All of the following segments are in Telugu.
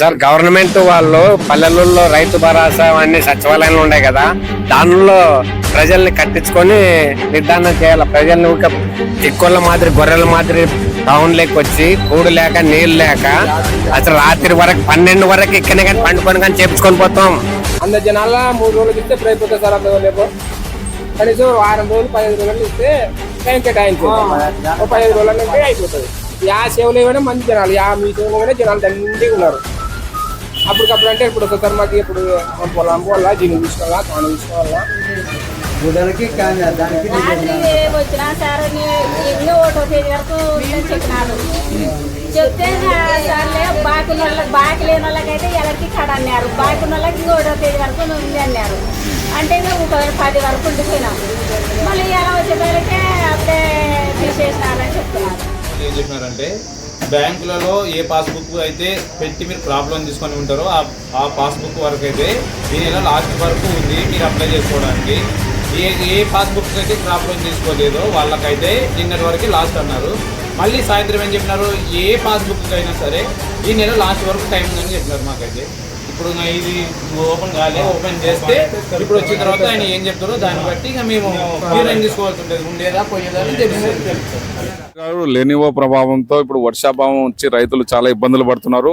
సార్ గవర్నమెంట్ వాళ్ళు పల్లెల్లో రైతు భరోసా అన్ని సచివాలయాలు ఉన్నాయి కదా, దానిలో ప్రజల్ని కట్టించుకొని నిర్ధారణ చేయాలి. ప్రజల్ని ఎక్కువ మాదిరి గొర్రెల మాదిరి టౌన్ లేక వచ్చి కూడు లేక నీళ్ళు లేక అసలు రాత్రి వరకు 12 వరకు ఇక్కడనే కానీ పండుకొని కానీ చేపించుకొని పోతాం. అంద జనాల 3 రోజులకి ఇస్తే అయిపోతుంది సార్. అంత లేపు కనీసం వారం రోజులు 15 రోజులు ఇస్తే టైం కేటాయించుకుంటాం. 15 రోజుల నుంచి అయిపోతుంది. యా సేవలు ఏమైనా మంది జనాలు, యా మీ సేవలు ఏమైనా జనాలు దండిగా ఉన్నారు. అప్పటికప్పుడు అంటే ఇప్పుడు సార్ మాకు ఇప్పుడు పొలం పోవాలా, జీని తీసుకోవాలా, తాను తీసుకోవాలా. వచ్చినా సార్ ఎన్నో ఓటో తేదీ వరకు చెప్పినారు. చెప్తే సార్లే బాకి లేని వాళ్ళకైతే ఎవరికి కడ అన్నారు, బాకి ఉన్న వాళ్ళకి ఇంకో 1వ తేదీ వరకు ఉంది అన్నారు. అంటే మేము 10 వరకు ఉండిపోయినాం. మళ్ళీ ఎలా వచ్చేసరికి అప్పుడే తీసేసినారని చెప్తున్నారు. ఏం చెప్పినారంటే బ్యాంకులలో ఏ పాస్బుక్ అయితే పెట్టి మీరు ప్రాబ్లం తీసుకొని ఉంటారో ఆ పాస్బుక్ వరకు అయితే ఈ నెల లాస్ట్ వరకు ఉంది మీరు అప్లై చేసుకోవడానికి. ఏ పాస్బుక్ అయితే ప్రాబ్లం తీసుకోలేదో వాళ్ళకైతే నిన్నటి వరకు లాస్ట్ అన్నారు. మళ్ళీ సాయంత్రం ఏం చెప్పినారు, ఏ పాస్బుక్ అయినా సరే ఈ నెల లాస్ట్ వరకు టైం ఉందని చెప్పినారు మాకైతే. ఇప్పుడు ఇది ఓపెన్ కాలే, ఓపెన్ చేస్తే ఇప్పుడు వచ్చిన తర్వాత ఆయన ఏం చెప్తారో దాన్ని బట్టి ఇక మేము నిర్ణయం తీసుకోవాల్సి ఉంటుంది, ఉండేదా పోయేదా అని తెలుస్తుంది. లెనివో ప్రభావంతో ఇప్పుడు వర్షాభావం వచ్చి రైతులు చాలా ఇబ్బందులు పడుతున్నారు.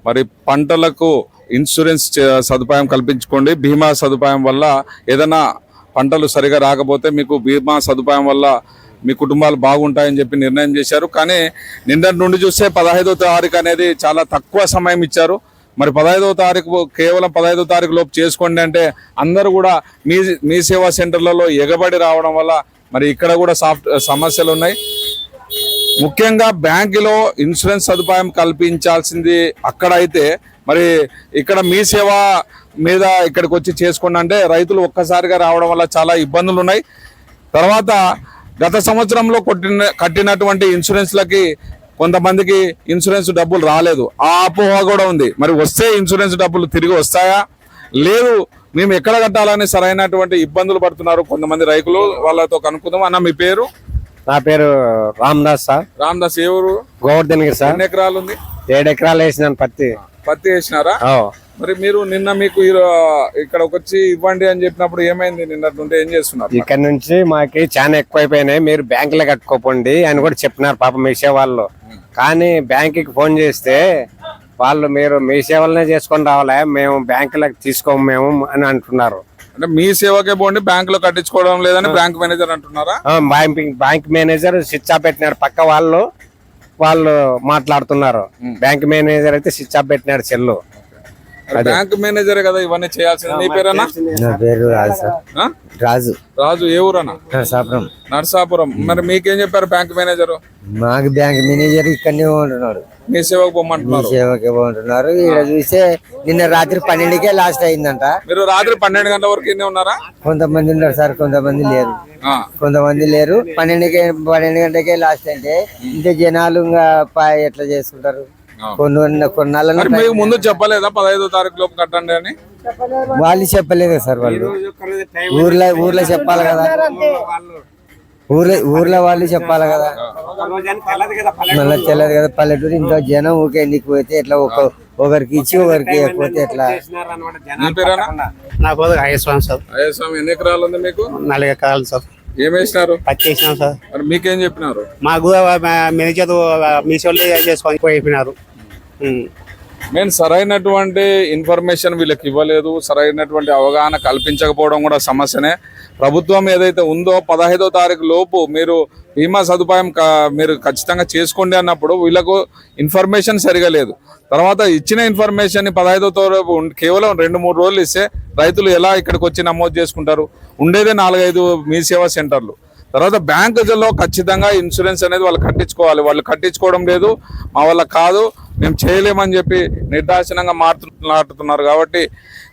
మరి పంటలకు ఇన్సూరెన్స్ సదుపాయం కల్పించుకోండి. బీమా సదుపాయం వల్ల ఏదైనా పంటలు సరిగా రాకపోతే మీకు బీమా సదుపాయం వల్ల మీ కుటుంబాలు బాగుంటాయని చెప్పి నిర్ణయం చేశారు. కానీ నిన్నటి నుండి చూస్తే 15వ తారీఖు అనేది చాలా తక్కువ సమయం ఇచ్చారు. మరి 15వ తారీఖు కేవలం 15వ తారీఖు లోపు చేసుకోండి అంటే అందరూ కూడా మీ సేవా సెంటర్లలో ఎగబడి రావడం వల్ల మరి ఇక్కడ కూడా సమస్యలు ఉన్నాయి. ముఖ్యంగా బ్యాంకులో ఇన్సూరెన్స్ సదుపాయం కల్పించాల్సింది అక్కడ అయితే మరి ఇక్కడ మీ సేవ మీద ఇక్కడికి వచ్చి చేసుకోండి అంటే రైతులు ఒక్కసారిగా రావడం వల్ల చాలా ఇబ్బందులు ఉన్నాయి. తర్వాత గత సంవత్సరంలో కట్టినటువంటి ఇన్సూరెన్స్లకి కొంతమందికి ఇన్సూరెన్స్ డబ్బులు రాలేదు, ఆ అపోహ కూడా ఉంది. మరి వస్తే ఇన్సూరెన్స్ డబ్బులు తిరిగి వస్తాయా లేదు, మేము ఎక్కడ కట్టాలని సరైనటువంటి ఇబ్బందులు పడుతున్నారు కొంతమంది రైతులు. వాళ్ళతో కనుక్కుందాం. అన్న మీ పేరు? నా పేరు రామదాస్ సార్. రామదాస్ ఏ ఊరు? గోవర్ధన్గిరి సార్. ఎన్ని ఎకరాలు ఉంది? 7 ఎకరాలు వేసినాను పత్తి వేసినారా? మరి మీరు నిన్న మీకు ఇక్కడికి వచ్చి ఇవ్వండి అని చెప్పినప్పుడు ఏమైంది? నిన్నటి నుండి ఏం చేస్తున్నారు? ఇక్కడ నుంచి మాకి చాలా ఎక్కువైపోయినాయి, మీరు బ్యాంకులో కట్టుకోపోండి అని కూడా చెప్పినారు పాపం మీ సేవల్లో. కానీ బ్యాంకుకి ఫోన్ చేస్తే వాళ్ళు మీరు మీ సేవలనే చేసుకొని రావాలా, మేము బ్యాంకులకు తీసుకోము మేము అని అంటున్నారు. అంటే మీ సేవకే పోండి, బ్యాంకులో కట్టించుకోవడం లేదని బ్యాంక్ మేనేజర్ అంటున్నారా? బ్యాంక్ మేనేజర్ స్విచ్ ఆఫ్ పెట్టినాడు, పక్క వాళ్ళు మాట్లాడుతున్నారు. బ్యాంక్ మేనేజర్ అయితే స్విచ్ ఆఫ్ పెట్టినాడు సెల్లు. బ్యాంక్ మేనేజర్ కదా ఇవన్నీ చేయాల్సింది. నీ పేరేనా? నా పేరు రాజు సార్. రాజు ఏ ఊరన్నా? నర్సాపురం. మరి మీకేం చెప్పారు బ్యాంక్ మేనేజర్? మాకు బ్యాంక్ మేనేజర్ ఇక్కడనే ఉంటున్నాడు, మీ సేవకు పొమ్మంటున్నారు. సేవకి ఉంటున్నారు. ఇక్కడ చూస్తే నిన్న రాత్రి 12కే లాస్ట్ అయిందంట. మీరు రాత్రి 12 గంటల వరకు ఇన్ని ఉన్నారా? కొంతమంది ఉన్నారు సార్, కొంతమంది లేరు. 12 గంటకే లాస్ట్ అంటే ఇంత జనాలు ఇంకా ఎట్లా చేసుకుంటారు? మీకు ముందు చెప్పలేదా 15వ తారీఖు లోపు కట్టండి అని? వాళ్ళు చెప్పలేదు సార్. వాళ్ళు ఊర్లో చెప్పాలి కదా, ఊర్లో వాళ్ళు చెప్పాలి కదా. మళ్ళీ తెలియదు కదా పల్లెటూరు. ఇంత జనం ఊకే ఎందుకు పోతే ఎట్లా ఒకరికి ఇచ్చి ఒకరికి పోతే ఎట్లా? నా పేరు అయ్యస్వామి సార్. అయ్యస్వామి ఎన్ని ఎకరాలు ఉంది మీకు? 4 ఎకరాలు సార్. ఏం వేసినారు? పత్తి వేసినాం సార్. మరి మీకేం చెప్పినారు? మాకు మేనేజర్ మీ సేవలు చేసుకొని పోయినారు. మేము సరైనటువంటి ఇన్ఫర్మేషన్ వీళ్ళకి ఇవ్వలేదు, సరైనటువంటి అవగాహన కల్పించకపోవడం కూడా సమస్యనే. ప్రభుత్వం ఏదైతే ఉందో 15వ తారీఖు లోపు మీరు బీమా సదుపాయం మీరు ఖచ్చితంగా చేసుకోండి అన్నప్పుడు వీళ్ళకు ఇన్ఫర్మేషన్ సరిగా లేదు. తర్వాత ఇచ్చిన ఇన్ఫర్మేషన్ 15వ తారీఖు కేవలం 2-3 రోజులు ఇస్తే రైతులు ఎలా ఇక్కడికి వచ్చి నమోదు చేసుకుంటారు? ఉండేదే 4-5 మీ సేవా సెంటర్లు. తర్వాత బ్యాంకులలో ఖచ్చితంగా ఇన్సూరెన్స్ అనేది వాళ్ళు కట్టించుకోవాలి. వాళ్ళు కట్టించుకోవడం లేదు, మా వల్ల కాదు, మేము చేయలేమని చెప్పి నిర్దాక్షిణంగా మాట్లాడుతున్నారు. కాబట్టి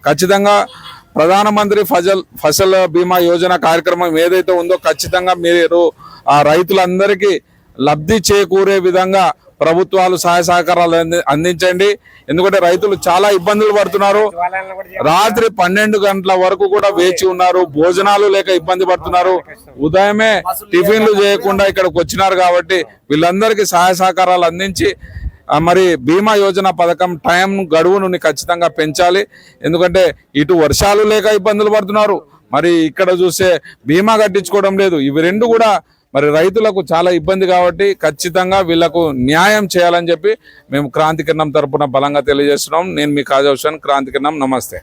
ఖచ్చితంగా ప్రధానమంత్రి ఫసల్ బీమా యోజన కార్యక్రమం ఏదైతే ఉందో ఖచ్చితంగా మీరు ఆ రైతులందరికీ లబ్ధి చేకూరే విధంగా ప్రభుత్వాలు సహాయ సహకారాలు అందించండి. ఎందుకంటే రైతులు చాలా ఇబ్బందులు పడుతున్నారు. రాత్రి 12 గంటల వరకు కూడా వేచి ఉన్నారు, భోజనాలు లేక ఇబ్బంది పడుతున్నారు. ఉదయమే టిఫిన్లు చేయకుండా ఇక్కడికి వచ్చినారు. కాబట్టి వీళ్ళందరికీ సహాయ సహకారాలు అందించి మరి బీమా యోజన పథకం టైం గడువును ఖచ్చితంగా పెంచాలి. ఎందుకంటే ఇటు వర్షాలు లేక ఇబ్బందులు పడుతున్నారు, మరి ఇక్కడ చూస్తే బీమా కట్టించుకోవడం లేదు. ఇవి రెండు కూడా మరి రైతులకు చాలా ఇబ్బంది కాబట్టి ఖచ్చితంగా వీళ్లకు న్యాయం చేయాలని చెప్పి మేము క్రాంతి కిరణం తరపున బలంగా తెలియజేస్తున్నాం. నేను మీ కాజా హుస్సేన్, క్రాంతి కిరణం. నమస్తే.